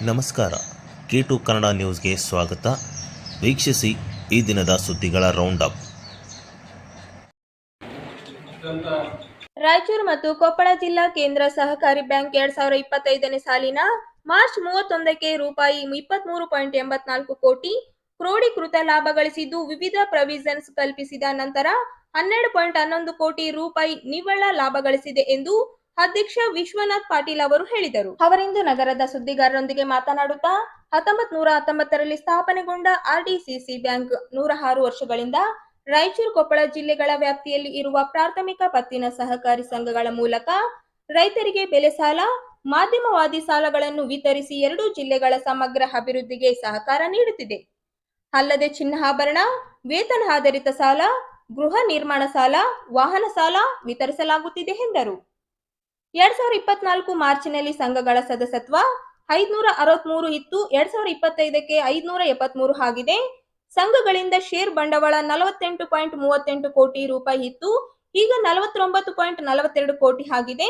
ನಮಸ್ಕಾರ. K2 ಕನ್ನಡ ನ್ಯೂಸ್ಗೆ ಸ್ವಾಗತ. ವೀಕ್ಷಿಸಿ ಈ ದಿನದ ಸುದ್ದಿಗಳ ರೌಂಡ್ ಅಪ್. ರಾಯಚೂರು ಮತ್ತು ಕೊಪ್ಪಳ ಜಿಲ್ಲಾ ಕೇಂದ್ರ ಸಹಕಾರಿ ಬ್ಯಾಂಕ್ 2025ನೇ ಸಾಲಿನ ಮಾರ್ಚ್ 31ಕ್ಕೆ ರೂಪಾಯಿ 23.84 ಕೋಟಿ ಕ್ರೋಢೀಕೃತ ಲಾಭ ಗಳಿಸಿದ್ದು, ವಿವಿಧ ಪ್ರಾವಿಷನ್ಸ್ ಕಲ್ಪಿಸಿದ ನಂತರ 12.11 ಕೋಟಿ ರೂಪಾಯಿ ನಿವ್ವಳ ಲಾಭ ಗಳಿಸಿದೆ ಎಂದು ಅಧ್ಯಕ್ಷ ವಿಶ್ವನಾಥ್ ಪಾಟೀಲ್ ಅವರು ಹೇಳಿದರು. ಅವರಿಂದು ನಗರದ ಸುದ್ದಿಗಾರರೊಂದಿಗೆ ಮಾತನಾಡುತ್ತಾ 1919ರಲ್ಲಿ ಸ್ಥಾಪನೆಗೊಂಡ ಆರ್ಡಿಸಿಸಿ ಬ್ಯಾಂಕ್ 106 ವರ್ಷಗಳಿಂದ ರಾಯಚೂರು ಕೊಪ್ಪಳ ಜಿಲ್ಲೆಗಳ ವ್ಯಾಪ್ತಿಯಲ್ಲಿ ಇರುವ ಪ್ರಾಥಮಿಕ ಪತ್ತಿನ ಸಹಕಾರಿ ಸಂಘಗಳ ಮೂಲಕ ರೈತರಿಗೆ ಬೆಳೆ ಸಾಲ, ಮಾಧ್ಯಮವಾದಿ ಸಾಲಗಳನ್ನು ವಿತರಿಸಿ ಎರಡೂ ಜಿಲ್ಲೆಗಳ ಸಮಗ್ರ ಅಭಿವೃದ್ಧಿಗೆ ಸಹಕಾರ ನೀಡುತ್ತಿದೆ. ಅಲ್ಲದೆ ಚಿನ್ನಾಭರಣ, ವೇತನ ಆಧಾರಿತ ಸಾಲ, ಗೃಹ ನಿರ್ಮಾಣ ಸಾಲ, ವಾಹನ ಸಾಲ ವಿತರಿಸಲಾಗುತ್ತಿದೆ ಎಂದರು. 2024 ಮಾರ್ಚ್ನಲ್ಲಿ ಸಂಘಗಳ ಸದಸ್ಯತ್ವ 563 ಇತ್ತು. 2025ಕ್ಕೆ 573 ಆಗಿದೆ. ಸಂಘಗಳಿಂದ ಶೇರ್ ಬಂಡವಾಳ 48.38 ಕೋಟಿ ರೂಪಾಯಿ ಇತ್ತು. ಈಗ 49.42 ಕೋಟಿ ಆಗಿದೆ.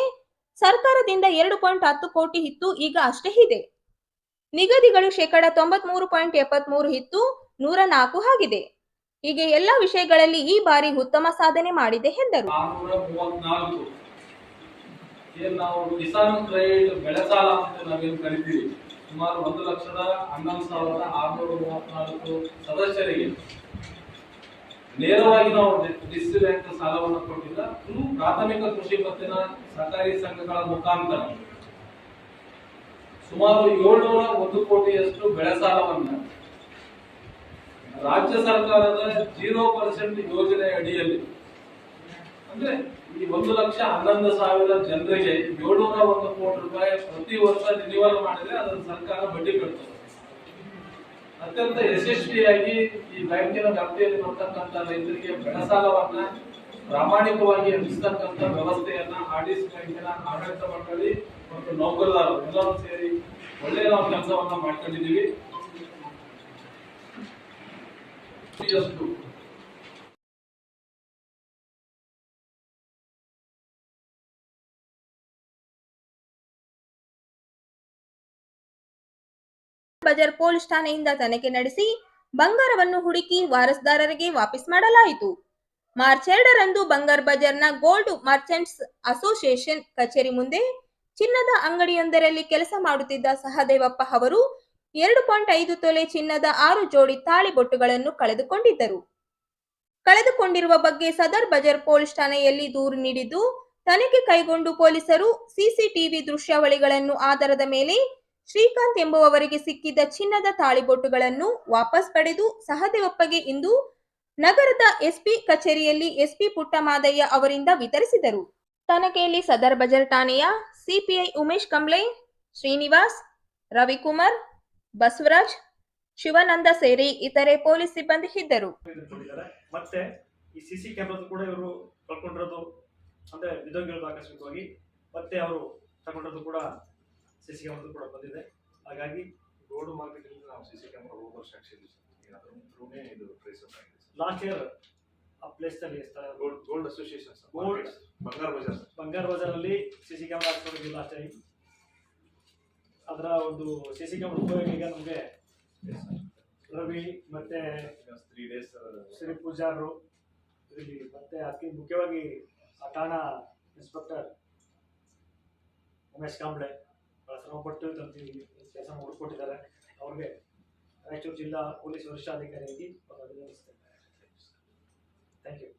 ಸರ್ಕಾರದಿಂದ 2.10 ಕೋಟಿ ಇತ್ತು. ಈಗ ಅಷ್ಟೇ ಇದೆ. ನಿಗದಿಗಳು 93.73 ಇತ್ತು. 104 ಆಗಿದೆ. ಹೀಗೆ ಎಲ್ಲ ವಿಷಯಗಳಲ್ಲಿ ಈ ಬಾರಿ ಉತ್ತಮ ಸಾಧನೆ ಮಾಡಿದೆ ಎಂದರು. ನಾವು ಕಿಸಾನ್ ಕ್ರೆಡಿಟ್ ಬೆಳೆ ಸಾಲ ಅಂತ ನಾವೇನು ಕರಿತೀವಿ, ಸುಮಾರು 1,11,634 ಸದಸ್ಯರಿಗೆ ನೇರವಾಗಿ ನಾವು ಡಿಸ್ಟ್ರಿಕ್ಟ್ ಬ್ಯಾಂಕ್ ಸಾಲವನ್ನು ಕೊಟ್ಟಿಲ್ಲ. ಪ್ರಾಥಮಿಕ ಕೃಷಿ ಪತ್ತಿನ ಸಹಕಾರಿ ಸಂಘಗಳ ಮುಖಾಂತರ ಸುಮಾರು 701 ಕೋಟಿಯಷ್ಟು ಬೆಳೆ ಸಾಲವನ್ನು ರಾಜ್ಯ ಸರ್ಕಾರದ 0% ಯೋಜನೆ ಅಡಿಯಲ್ಲಿ, ಅಂದ್ರೆ ಈ 1,11,000 ಜನರಿಗೆ 701 ಕೋಟಿ ರೂಪಾಯಿ ಪ್ರತಿ ವರ್ಷ ರಿನಿವಲ್ ಮಾಡಿದ್ರೆ ಅದನ್ನು ಸರ್ಕಾರ ಬಡ್ಡಿ ಕಟ್ತದೆ. ಅತ್ಯಂತ ಯಶಸ್ವಿಯಾಗಿ ಈ ಬ್ಯಾಂಕಿನ ವ್ಯಾಪ್ತಿಯಲ್ಲಿ ಬರ್ತಕ್ಕಂಥ ರೈತರಿಗೆ ಬೆಳೆ ಸಾಲವನ್ನ ಪ್ರಾಮಾಣಿಕವಾಗಿ ಹಂಚಿಸ್ತಕ್ಕಂಥ ವ್ಯವಸ್ಥೆಯನ್ನ ಆರ್ಡಿಸಿ ಬ್ಯಾಂಕಿನ ಆಡಳಿತ ಮಂಡಳಿ ಮತ್ತು ನೌಕರರು ಎಲ್ಲರೂ ಸೇರಿ ಒಳ್ಳೆಯ ನಾವು ಕೆಲಸವನ್ನ ಮಾಡ್ಕೊಂಡಿದ್ದೀವಿ. ಬಜಾರ್ ಪೊಲೀಸ್ ಠಾಣೆಯಿಂದ ತನಿಖೆ ನಡೆಸಿ ಬಂಗಾರವನ್ನು ಹುಡುಕಿ ವಾರಸುದಾರರಿಗೆ ವಾಪಸ್ ಮಾಡಲಾಯಿತು. ಮಾರ್ಚ್ 2ರಂದು ಬಂಗಾರ ಬಜಾರ್ನ ಗೋಲ್ಡ್ ಮರ್ಚೆಂಟ್ಸ್ ಅಸೋಸಿಯೇಷನ್ ಕಚೇರಿ ಮುಂದೆ ಚಿನ್ನದ ಅಂಗಡಿಯೊಂದರಲ್ಲಿ ಕೆಲಸ ಮಾಡುತ್ತಿದ್ದ ಸಹದೇವಪ್ಪ ಅವರು 2.5 ತೊಲೆ ಚಿನ್ನದ 6 ಜೋಡಿ ತಾಳಿ ಬೊಟ್ಟುಗಳನ್ನು ಕಳೆದುಕೊಂಡಿರುವ ಬಗ್ಗೆ ಸದರ್ ಬಜಾರ್ ಪೊಲೀಸ್ ಠಾಣೆಯಲ್ಲಿ ದೂರು ನೀಡಿದ್ದು, ತನಿಖೆ ಕೈಗೊಂಡು ಪೊಲೀಸರು ಸಿಸಿಟಿವಿ ದೃಶ್ಯಾವಳಿಗಳನ್ನು ಆಧಾರದ ಮೇಲೆ ಶ್ರೀಕಾಂತ್ ಎಂಬುವವರಿಗೆ ಸಿಕ್ಕಿದ್ದ ಚಿನ್ನದ ತಾಳಿಬೊಟ್ಟುಗಳನ್ನು ವಾಪಸ್ ಪಡೆದು ಸಹದೇವಪ್ಪಗೆ ಇಂದು ನಗರದ ಎಸ್ಪಿ ಕಚೇರಿಯಲ್ಲಿ ಎಸ್ಪಿ ಪುಟ್ಟಮಾದಯ್ಯ ಅವರಿಂದ ವಿತರಿಸಿದರು. ತನಿಖೆಯಲ್ಲಿ ಸದರ್ ಬಜಾರ್ ಠಾಣೆಯ ಸಿಪಿಐ ಉಮೇಶ್ ಕಂಬ್ಳೆ, ಶ್ರೀನಿವಾಸ್, ರವಿಕುಮಾರ್, ಬಸವರಾಜ್, ಶಿವಾನಂದ ಸೇರಿ ಇತರೆ ಪೊಲೀಸ್ ಸಿಬ್ಬಂದಿ ಇದ್ದರು. ಮತ್ತೆ ಈ ಸಿಸಿ ಕ್ಯಾಮೆರಾ ಕೂಡ ಇವರು ಕಳ್ಕೊಂಡಿರೋದು ಅಂದ್ರೆ ಬಿದ್ದೋಗಿರೋದು ಆಕಸ್ಮಿಕವಾಗಿ, ಮತ್ತೆ ಅವರು ತಗೊಂಡಿರೋದು ಕೂಡ ಸಿಸಿ ಕ್ಯಾಮೆರಾ ಕೂಡ ಬಂದಿದೆ. ಹಾಗಾಗಿ ರೋಡ್ ಮಾರ್ಕೆಟ್ ಅಲ್ಲಿ ನಾವು ಸಿಸಿ ಕ್ಯಾಮೆರಾ ಹೋಗೋ ವರ್ಷ ಇದು ಟ್ರೇಸಸ್ ಆಗಿದೆ. ಲಾಸ್ಟ್ ಇಯರ್ ಆ ಪ್ಲೇಸ್ ಅಲ್ಲಿ ಗೋಲ್ಡ್ ಅಸೋಸಿಯೇಷನ್ ಬಂಗಾರ ಬಜಾರ್ ಅಲ್ಲಿ ಸಿಸಿ ಕ್ಯಾಮೆರಾ ಹಾಕ್ಕೊಂಡಿದ್ವಿ ಲಾಸ್ಟ್ ಟೈಮ್. ಅದರ ಒಂದು ಸಿಸಿ ಕ್ಯಾಮೆರಾ ಉಪಯೋಗ ಈಗ ನಮಗೆ ರವಿ ಮತ್ತೆ 3 ಡೇಸ್ ಶ್ರೀ ಪೂಜಾರರು ಇಲ್ಲಿ, ಮತ್ತೆ ಅದಕ್ಕೆ ಮುಖ್ಯವಾಗಿ ಆ ಠಾಣಾ ಇನ್ಸ್ಪೆಕ್ಟರ್ ಉಮೇಶ್ ಕಾಂಬ್ಳೆ ಶ್ರಮಪಟ್ಟು ಕೆಲಸ ಹುಡುಕೊಟ್ಟಿದ್ದಾರೆ. ಅವ್ರಿಗೆ ರಾಯಚೂರು ಜಿಲ್ಲಾ ಪೊಲೀಸ್ ವರಿಷ್ಠಾಧಿಕಾರಿಯಾಗಿ ಅಭಿನಂದಿಸ್ತೇನೆ. Thank you.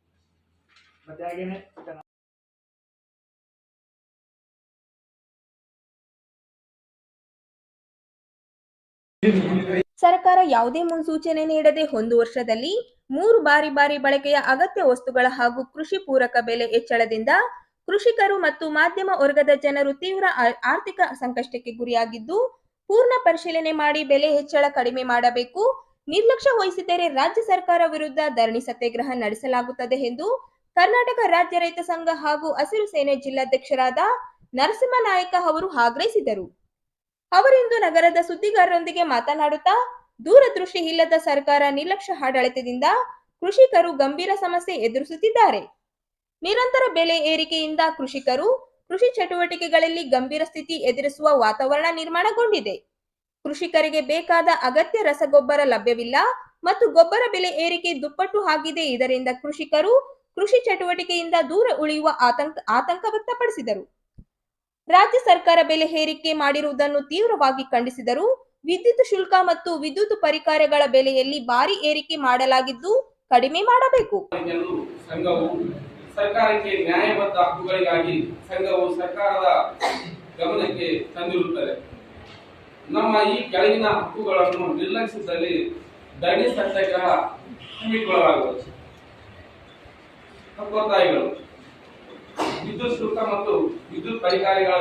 ಮತ್ತೆ ಹಾಗೇನೆ ಸರ್ಕಾರ ಯಾವುದೇ ಮುನ್ಸೂಚನೆ ನೀಡದೆ 1 ವರ್ಷದಲ್ಲಿ 3 ಬಾರಿ ಬಳಕೆಯ ಅಗತ್ಯ ವಸ್ತುಗಳ ಹಾಗೂ ಕೃಷಿ ಪೂರಕ ಬೆಲೆ ಹೆಚ್ಚಳದಿಂದ ಕೃಷಿಕರು ಮತ್ತು ಮಾಧ್ಯಮ ವರ್ಗದ ಜನರು ತೀವ್ರ ಆರ್ಥಿಕ ಸಂಕಷ್ಟಕ್ಕೆ ಗುರಿಯಾಗಿದ್ದು, ಪೂರ್ಣ ಪರಿಶೀಲನೆ ಮಾಡಿ ಬೆಲೆ ಹೆಚ್ಚಳ ಕಡಿಮೆ ಮಾಡಬೇಕು. ನಿರ್ಲಕ್ಷ್ಯ ವಹಿಸಿದರೆ ರಾಜ್ಯ ಸರ್ಕಾರ ವಿರುದ್ಧ ಧರಣಿ ಸತ್ಯಾಗ್ರಹ ನಡೆಸಲಾಗುತ್ತದೆ ಎಂದು ಕರ್ನಾಟಕ ರಾಜ್ಯ ರೈತ ಸಂಘ ಹಾಗೂ ಹಸಿರು ಸೇನೆ ಜಿಲ್ಲಾಧ್ಯಕ್ಷರಾದ ನರಸಿಂಹನಾಯಕ ಅವರು ಆಗ್ರಹಿಸಿದರು. ಅವರಿಂದು ನಗರದ ಸುದ್ದಿಗಾರರೊಂದಿಗೆ ಮಾತನಾಡುತ್ತಾ, ದೂರದೃಷ್ಟಿ ಇಲ್ಲದ ಸರ್ಕಾರ ನಿರ್ಲಕ್ಷ್ಯ ಆಡಳಿತದಿಂದ ಕೃಷಿಕರು ಗಂಭೀರ ಸಮಸ್ಯೆ ಎದುರಿಸುತ್ತಿದ್ದಾರೆ. ನಿರಂತರ ಬೆಲೆ ಏರಿಕೆಯಿಂದ ಕೃಷಿಕರು ಕೃಷಿ ಚಟುವಟಿಕೆಗಳಲ್ಲಿ ಗಂಭೀರ ಸ್ಥಿತಿ ಎದುರಿಸುವ ವಾತಾವರಣ ನಿರ್ಮಾಣಗೊಂಡಿದೆ. ಕೃಷಿಕರಿಗೆ ಬೇಕಾದ ಅಗತ್ಯ ರಸಗೊಬ್ಬರ ಲಭ್ಯವಿಲ್ಲ ಮತ್ತು ಗೊಬ್ಬರ ಬೆಲೆ ಏರಿಕೆ ದುಪ್ಪಟ್ಟು ಆಗಿದೆ. ಇದರಿಂದ ಕೃಷಿಕರು ಕೃಷಿ ಚಟುವಟಿಕೆಯಿಂದ ದೂರ ಉಳಿಯುವ ಆತಂಕ ವ್ಯಕ್ತಪಡಿಸಿದರು. ರಾಜ್ಯ ಸರ್ಕಾರ ಬೆಲೆ ಏರಿಕೆ ಮಾಡಿರುವುದನ್ನು ತೀವ್ರವಾಗಿ ಖಂಡಿಸಿದರು. ವಿದ್ಯುತ್ ಶುಲ್ಕ ಮತ್ತು ವಿದ್ಯುತ್ ಪರಿಕರಗಳ ಬೆಲೆಯಲ್ಲಿ ಭಾರಿ ಏರಿಕೆ ಮಾಡಲಾಗಿದ್ದು ಕಡಿಮೆ ಮಾಡಬೇಕು. ಸಂಘವು ಸರ್ಕಾರಕ್ಕೆ ನ್ಯಾಯಬದ್ಧ ಹಕ್ಕುಗಳಿಗಾಗಿ ಸಂಘವು ಸರ್ಕಾರದ ಗಮನಕ್ಕೆ ತಂದಿರುತ್ತದೆ. ನಮ್ಮ ಈ ಕೆಳಗಿನ ಹಕ್ಕುಗಳನ್ನು ನಿರ್ಲಕ್ಷಿಸಿದಲ್ಲಿ ಧರಣಿ ಸತ್ಯಾಗ್ರಹ ಹಮ್ಮಿಕೊಳ್ಳಲಾಗುವುದು. ಹಕ್ಕೊತ್ತಾಯಗಳು: ವಿದ್ಯುತ್ ಶುಲ್ಕ ಮತ್ತು ವಿದ್ಯುತ್ ಪರಿಕರಗಳ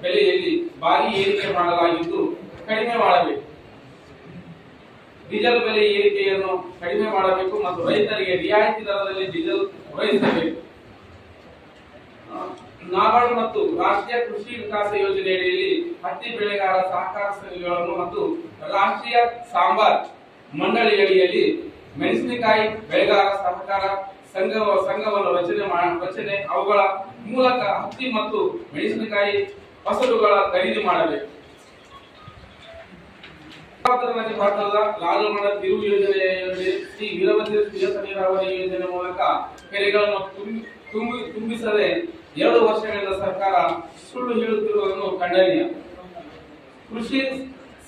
ಬೆಲೆಯಲ್ಲಿ ಭಾರಿ ಏರಿಕೆ ಮಾಡಲಾಗಿದ್ದು ಕಡಿಮೆ ಮಾಡಬೇಕು. ಡೀಸೆಲ್ ಬೆಲೆ ಏರಿಕೆಯನ್ನು ಕಡಿಮೆ ಮಾಡಬೇಕು ಮತ್ತು ರೈತರಿಗೆ ರಿಯಾಯಿತಿ ದರದಲ್ಲಿ ಡೀಸೆಲ್ ಪೂರೈಸಬೇಕು. ನಾಬಾರ್ಡ್ ಮತ್ತು ರಾಷ್ಟ್ರೀಯ ಕೃಷಿ ವಿಕಾಸ ಯೋಜನೆಯಡಿಯಲ್ಲಿ ಹತ್ತಿ ಬೆಳೆಗಾರ ಸಹಕಾರ ಸಂಘಗಳನ್ನು ಮತ್ತು ರಾಷ್ಟ್ರೀಯ ಸಾಂಬಾರ್ ಮಂಡಳಿಯಡಿಯಲ್ಲಿ ಮೆಣಸಿನಕಾಯಿ ಬೆಳೆಗಾರ ಸಹಕಾರ ಸಂಘವನ್ನು ರಚನೆ ಅವುಗಳ ಮೂಲಕ ಹತ್ತಿ ಮತ್ತು ಮೆಣಸಿನಕಾಯಿ ಫಸಲುಗಳ ಖರೀದಿ ಮಾಡಬೇಕು. ನದಿ ಪಾತ್ರದ ಲಾಲ್ಮಣ ತಿರುವು ಯೋಜನೆಯಲ್ಲಿ ಶ್ರೀ ವೀರಭದ್ರ ಸುಜಾತ ನೀರಾವರಿ ಯೋಜನೆ ಮೂಲಕ ಕೆರೆಗಳನ್ನು ತುಂಬಿಸದೆ 2 ವರ್ಷಗಳಿಂದ ಸರ್ಕಾರ ಸುಳ್ಳು ಹೇಳುತ್ತಿರುವುದನ್ನು ಖಂಡನೀಯ. ಕೃಷಿ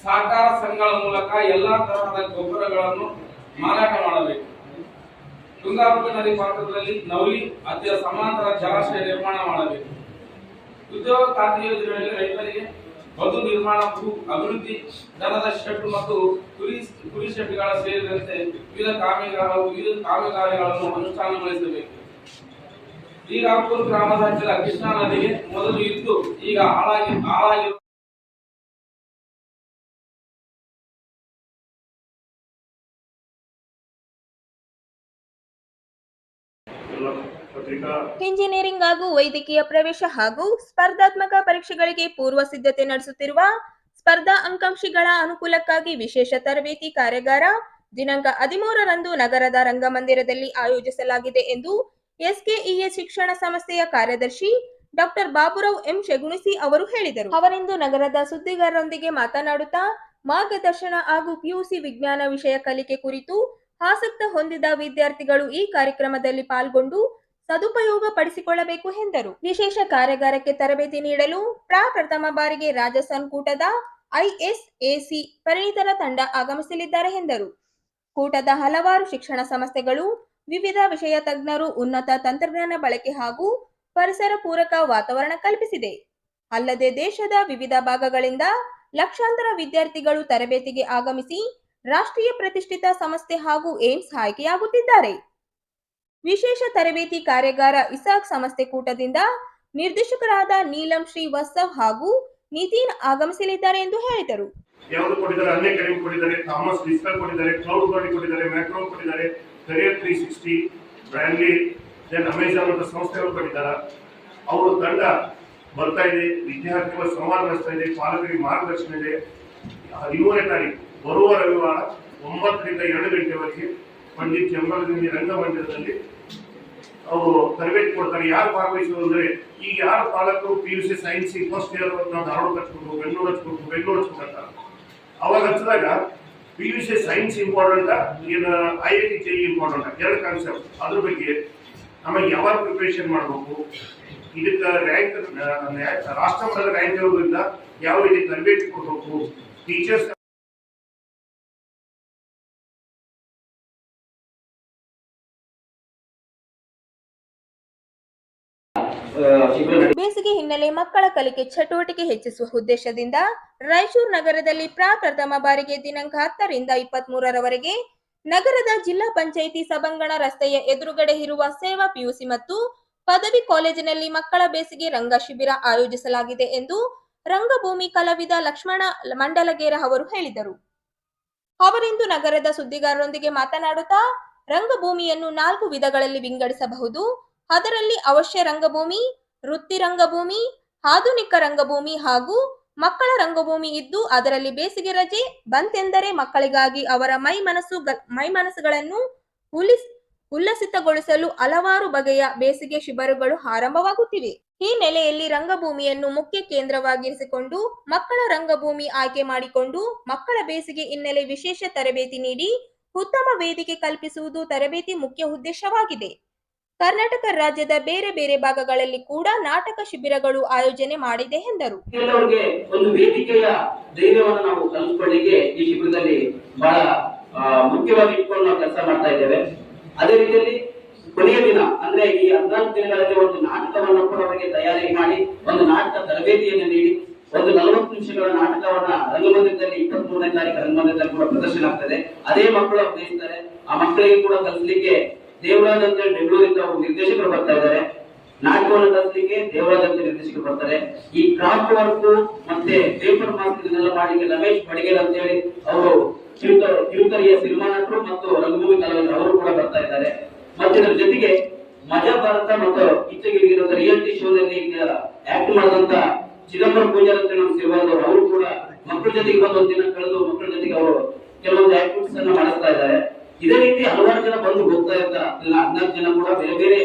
ಸಹಕಾರ ಸಂಘಗಳ ಮೂಲಕ ಎಲ್ಲಾ ತರಹದ ಗೊಬ್ಬರಗಳನ್ನು ಮಾರಾಟ ಮಾಡಬೇಕು. ತುಂಗಾಭದ್ರಾ ನದಿ ಪಾತ್ರದಲ್ಲಿ ನವಲಿ ಹತ್ತಿರ ಸಮಾಂತರ ಜಲಾಶಯ ನಿರ್ಮಾಣ ಮಾಡಬೇಕು. ಉದ್ಯೋಗ ಖಾತ್ರಿ ಯೋಜನೆಯಲ್ಲಿ ರೈತರಿಗೆ ಬದು ನಿರ್ಮಾಣ, ಭೂ ಅಭಿವೃದ್ಧಿ, ದನದ ಶೆಡ್ ಮತ್ತು ಕುರಿ ಶೆಡ್ಗಳ ಸೇರಿದಂತೆ ವಿವಿಧ ಕಾಮಗಾರಿಗಳನ್ನು ಅನುಷ್ಠಾನಗೊಳಿಸಬೇಕು. ಶ್ರೀರಾಮಪುರ ಗ್ರಾಮದ ಹತ್ತಿರ ಕೃಷ್ಣಾ ನದಿಗೆ ಮೊದಲು ಇದ್ದು ಈಗ ಹಾಳಾಗಿರುವ ಇಂಜಿನಿಯರಿಂಗ್ ಹಾಗೂ ವೈದ್ಯಕೀಯ ಪ್ರವೇಶ ಹಾಗೂ ಸ್ಪರ್ಧಾತ್ಮಕ ಪರೀಕ್ಷೆಗಳಿಗೆ ಪೂರ್ವ ಸಿದ್ಧತೆ ನಡೆಸುತ್ತಿರುವ ಸ್ಪರ್ಧಾ ಆಕಾಂಕ್ಷಿಗಳ ಅನುಕೂಲಕ್ಕಾಗಿ ವಿಶೇಷ ತರಬೇತಿ ಕಾರ್ಯಾಗಾರ ದಿನಾಂಕ 13ರಂದು ನಗರದ ರಂಗಮಂದಿರದಲ್ಲಿ ಆಯೋಜಿಸಲಾಗಿದೆ ಎಂದು ಎಸ್ಕೆಇಎ ಶಿಕ್ಷಣ ಸಂಸ್ಥೆಯ ಕಾರ್ಯದರ್ಶಿ ಡಾಕ್ಟರ್ ಬಾಬುರಾವ್ ಎಂ ಶೆಗುಣಿಸಿ ಅವರು ಹೇಳಿದರು. ಅವರಿಂದು ನಗರದ ಸುದ್ದಿಗಾರರೊಂದಿಗೆ ಮಾತನಾಡುತ್ತಾ ಮಾರ್ಗದರ್ಶನ ಹಾಗೂ ಪಿಯುಸಿ ವಿಜ್ಞಾನ ವಿಷಯ ಕಲಿಕೆ ಕುರಿತು ಆಸಕ್ತ ಹೊಂದಿದ ವಿದ್ಯಾರ್ಥಿಗಳು ಈ ಕಾರ್ಯಕ್ರಮದಲ್ಲಿ ಪಾಲ್ಗೊಂಡು ಸದುಪಯೋಗ ಪಡಿಸಿಕೊಳ್ಳಬೇಕು ಎಂದರು. ವಿಶೇಷ ಕಾರ್ಯಾಗಾರಕ್ಕೆ ತರಬೇತಿ ನೀಡಲು ಪ್ರಥಮ ಬಾರಿಗೆ ರಾಜಸ್ಥಾನ್ ಕೂಟದ ಐಎಸ್ಎಸಿ ಪರಿಣಿತರ ತಂಡ ಆಗಮಿಸಲಿದ್ದಾರೆ ಎಂದರು. ಕೂಟದ ಹಲವಾರು ಶಿಕ್ಷಣ ಸಂಸ್ಥೆಗಳು, ವಿವಿಧ ವಿಷಯ ತಜ್ಞರು ಉನ್ನತ ತಂತ್ರಜ್ಞಾನ ಬಳಕೆ ಹಾಗೂ ಪರಿಸರ ಪೂರಕ ವಾತಾವರಣ ಕಲ್ಪಿಸಿದೆ. ಅಲ್ಲದೆ ದೇಶದ ವಿವಿಧ ಭಾಗಗಳಿಂದ ಲಕ್ಷಾಂತರ ವಿದ್ಯಾರ್ಥಿಗಳು ತರಬೇತಿಗೆ ಆಗಮಿಸಿ ರಾಷ್ಟ್ರೀಯ ಪ್ರತಿಷ್ಠಿತ ಸಂಸ್ಥೆ ಹಾಗೂ ಏಮ್ಸ್ ಆಯ್ಕೆಯಾಗುತ್ತಿದ್ದಾರೆ. ವಿಶೇಷ ತರಬೇತಿ ಕಾರ್ಯಾಗಾರ ಇಸಾಕ್ ಸಂಸ್ಥೆ ಕೂಟದಿಂದ ನಿರ್ದೇಶಕರಾದ ನೀಲಂ ಶ್ರೀವಾಸ್ತವ್ ಹಾಗೂ ನಿತಿನ್ ಆಗಮಿಸಲಿದ್ದಾರೆ ಎಂದು ಹೇಳಿದರು. ಯಾವುದು ಕೊಟ್ಟಿದ್ದಾರೆ, ಅಲ್ಲೇ ಕಡಿಮೆ ಕೊಟ್ಟಿದ್ದಾರೆ, ಥಾಮಸ್ ಡಿಸ್ಕಲ್ ಕೊಟ್ಟಿದ್ದಾರೆ, ಕ್ಲೌಡ್ ಬಾಡಿ ಕೊಟ್ಟಿದ್ದಾರೆ, ಮ್ಯಾಕ್ರೋ ಕೊಟ್ಟಿದ್ದಾರೆ, ಕರಿಯರ್ 360, ಬ್ರ್ಯಾಂಡ್ಲಿ, ದೆನ್ ಅಮೆಜಾನ್ ಅಂತ ಸಂಸ್ಥೆಗಳು ಕೊಟ್ಟಿದ್ದಾರೆ. ಅವರು ತಂಡ ಬರ್ತಾ ಇದೆ, ವಿದ್ಯಾರ್ಥಿಗಳ ಸಂವಾದ ನಡೆಸ್ತಾ ಇದೆ, ಪಾಲಕರಿಗೆ ಮಾರ್ಗದರ್ಶನ ಇದೆ. 17ನೇ ತಾರೀಕು ಬರುವ ರವಿವಾರ 9 ರಿಂದ 2 ಗಂಟೆವರೆಗೆ ಪಂಡಿತ್ ಜಂಬಲದಿಂದ ರಂಗಮಂದಿರದಲ್ಲಿ ಅವರು ತರಬೇತಿ ಕೊಡ್ತಾರೆ. ಯಾರು ಭಾಗವಹಿಸುವುದು ಅಂದ್ರೆ, ಈಗ ಯಾರು ಪಾಲಕರು PUC ಸೈನ್ಸ್ ಫಸ್ಟ್ ಇಯರ್ ನಾವು ಧಾರವಾಡ ಹಚ್ಬೇಕು, ಬೆಂಗಳೂರು ಹಚ್ಬೇಕು ಅವಾಗ ಹಚ್ಚಿದಾಗ PUC ಸೈನ್ಸ್ ಇಂಪಾರ್ಟೆಂಟ್, ಏನು IIT JEE ಇಂಪಾರ್ಟೆಂಟ್, 2 ಕಾನ್ಸೆಪ್ಟ್. ಅದ್ರ ಬಗ್ಗೆ ನಮಗೆ ಯಾವಾಗ ಪ್ರಿಪರೇಷನ್ ಮಾಡಬೇಕು, ಇದಕ್ಕೆ ರ್ಯಾಂಕ್ ರಾಷ್ಟ್ರ ಮಟ್ಟದ ರ್ಯಾಂಕ್ ಇರೋದ್ರಿಂದ ಯಾವ ರೀತಿ ತರಬೇತಿ ಕೊಡಬೇಕು, ಟೀಚರ್ಸ್ ಬೇಸಿಗೆ ಹಿನ್ನೆಲೆ ಮಕ್ಕಳ ಕಲಿಕೆ ಚಟುವಟಿಕೆ ಹೆಚ್ಚಿಸುವ ಉದ್ದೇಶದಿಂದ ರಾಯಚೂರು ನಗರದಲ್ಲಿ ಪ್ರಥಮ ಬಾರಿಗೆ ದಿನಾಂಕ 10 ರಿಂದ 23ರವರೆಗೆ ನಗರದ ಜಿಲ್ಲಾ ಪಂಚಾಯಿತಿ ಸಭಾಂಗಣ ರಸ್ತೆಯ ಎದುರುಗಡೆ ಇರುವ ಸೇವಾ PUC ಮತ್ತು ಪದವಿ ಕಾಲೇಜಿನಲ್ಲಿ ಮಕ್ಕಳ ಬೇಸಿಗೆ ರಂಗ ಶಿಬಿರ ಆಯೋಜಿಸಲಾಗಿದೆ ಎಂದು ರಂಗಭೂಮಿ ಕಲಾವಿದ ಲಕ್ಷ್ಮಣ ಮಂಡಲಗೇರ ಅವರು ಹೇಳಿದರು. ಅವರಿಂದು ನಗರದ ಸುದ್ದಿಗಾರರೊಂದಿಗೆ ಮಾತನಾಡುತ್ತಾ ರಂಗಭೂಮಿಯನ್ನು 4 ವಿಧಗಳಲ್ಲಿ ವಿಂಗಡಿಸಬಹುದು. ಅದರಲ್ಲಿ ಅವಶ್ಯ ರಂಗಭೂಮಿ, ವೃತ್ತಿ ರಂಗಭೂಮಿ, ಆಧುನಿಕ ರಂಗಭೂಮಿ ಹಾಗೂ ಮಕ್ಕಳ ರಂಗಭೂಮಿ ಇದ್ದು, ಅದರಲ್ಲಿ ಬೇಸಿಗೆ ರಜೆ ಬಂತೆಂದರೆ ಮಕ್ಕಳಿಗಾಗಿ ಅವರ ಮನಸ್ಸುಗಳನ್ನು ಉಲ್ಲಸಿತಗೊಳಿಸಲು ಹಲವಾರು ಬಗೆಯ ಬೇಸಿಗೆ ಶಿಬಿರಗಳು ಆರಂಭವಾಗುತ್ತಿವೆ. ಈ ನೆಲೆಯಲ್ಲಿ ರಂಗಭೂಮಿಯನ್ನು ಮುಖ್ಯ ಕೇಂದ್ರವಾಗಿರಿಸಿಕೊಂಡು ಮಕ್ಕಳ ರಂಗಭೂಮಿ ಆಯ್ಕೆ ಮಾಡಿಕೊಂಡು ಮಕ್ಕಳ ಬೇಸಿಗೆ ಹಿನ್ನೆಲೆ ವಿಶೇಷ ತರಬೇತಿ ನೀಡಿ ಉತ್ತಮ ವೇದಿಕೆ ಕಲ್ಪಿಸುವುದು ತರಬೇತಿ ಮುಖ್ಯ ಉದ್ದೇಶವಾಗಿದೆ. ಕರ್ನಾಟಕ ರಾಜ್ಯದ ಬೇರೆ ಬೇರೆ ಭಾಗಗಳಲ್ಲಿ ಕೂಡ ನಾಟಕ ಶಿಬಿರಗಳು ಆಯೋಜನೆ ಮಾಡಿದೆ ಎಂದರು. ಕೆಲವರಿಗೆ ಒಂದು ವೇದಿಕೆಯ ಧೈರ್ಯವನ್ನು ನಾವು ಕಲಿಸ್ಕೊಳ್ಳಿಕ್ಕೆ ಈ ಶಿಬಿರದಲ್ಲಿ ಬಹಳ ಮುಖ್ಯವಾಗಿ ಇಟ್ಕೊಂಡು ನಾವು ಕೆಲಸ ಮಾಡ್ತಾ ಇದ್ದೇವೆ. ಅದೇ ರೀತಿಯಲ್ಲಿ ಕೊನೆಯ ದಿನ ಅಂದ್ರೆ ಈ 14 ದಿನಗಳಲ್ಲಿ ಒಂದು ನಾಟಕವನ್ನು ಕೂಡ ಅವರಿಗೆ ತಯಾರಿ ಮಾಡಿ ಒಂದು ನಾಟಕ ತರಬೇತಿಯನ್ನು ನೀಡಿ ಒಂದು 40 ನಿಮಿಷಗಳ ನಾಟಕವನ್ನ ರಂಗಮಂದಿರದಲ್ಲಿ 23ನೇ ತಾರೀಕು ರಂಗಮಂದಿರದಲ್ಲಿ ಕೂಡ ಪ್ರದರ್ಶನ ಆಗ್ತದೆ. ಅದೇ ಮಕ್ಕಳು ಅಭಿನಯಿಸ್ತಾರೆ. ಆ ಮಕ್ಕಳಿಗೆ ಕೂಡ ಕಲಿಸಲಿಕ್ಕೆ ದೇವರಾಜ್ ಅಂತ ಬೆಂಗಳೂರಿಂದ ನಿರ್ದೇಶಕರು ಬರ್ತಾ ಇದ್ದಾರೆ. ನಾಟಕವನ್ನು ಕಲಿಸಲಿಕ್ಕೆ ದೇವರಾಜ್ ಅಂತ ನಿರ್ದೇಶಕರು ಬರ್ತಾರೆ. ಈ ಕ್ರಾಫ್ಟ್ ವರ್ಕ್ ಮತ್ತೆ ಪೇಪರ್ ಮಾಸ್ಕ್ ಇದನ್ನೆಲ್ಲ ಮಾಡಲಿಕ್ಕೆ ರಮೇಶ್ ಬಡಿಗೇರ್ ಅಂತ ಹೇಳಿ ಅವರು ಕಿರುತೆರೆಯ ಸಿನಿಮಾ ನಟರು ಮತ್ತು ರಂಗಭೂಮಿ ಕಲಾವಿದರು ಅವರು ಕೂಡ ಬರ್ತಾ ಇದ್ದಾರೆ. ಮತ್ತೆ ಇದರ ಜೊತೆಗೆ ಮಜಾ ಭಾರತ ಮತ್ತು ಇತ್ತೀಚೆಗೆ ರಿಯಾಲಿಟಿ ಶೋದಲ್ಲಿ ಆಕ್ಟ್ ಮಾಡಿದಂತ ಚಿದಂಬರಂ ಪೂಜಾರಿ ಅಂತ ನಮ್ಮ ಸೇವಾದವರು ಅವರು ಕೂಡ ಮಕ್ಕಳ ಜೊತೆಗೆ ಬಂದು ದಿನ ಕಳೆದು ಮಕ್ಕಳ ಜೊತೆಗೆ ಅವರು ಕೆಲವೊಂದು ಆಕ್ಟಿವಿಟೀಸ್ ಅನ್ನ ಮಾಡಿಸ್ತಾ ಇದ್ದಾರೆ. ಇದೇ ರೀತಿ ಹಲವಾರು ಜನ ಬಂದು ಹೋಗ್ತಾ ಇದ್ದಾರೆ. 14 ಜನ ಕೂಡ ಬೇರೆ ಬೇರೆ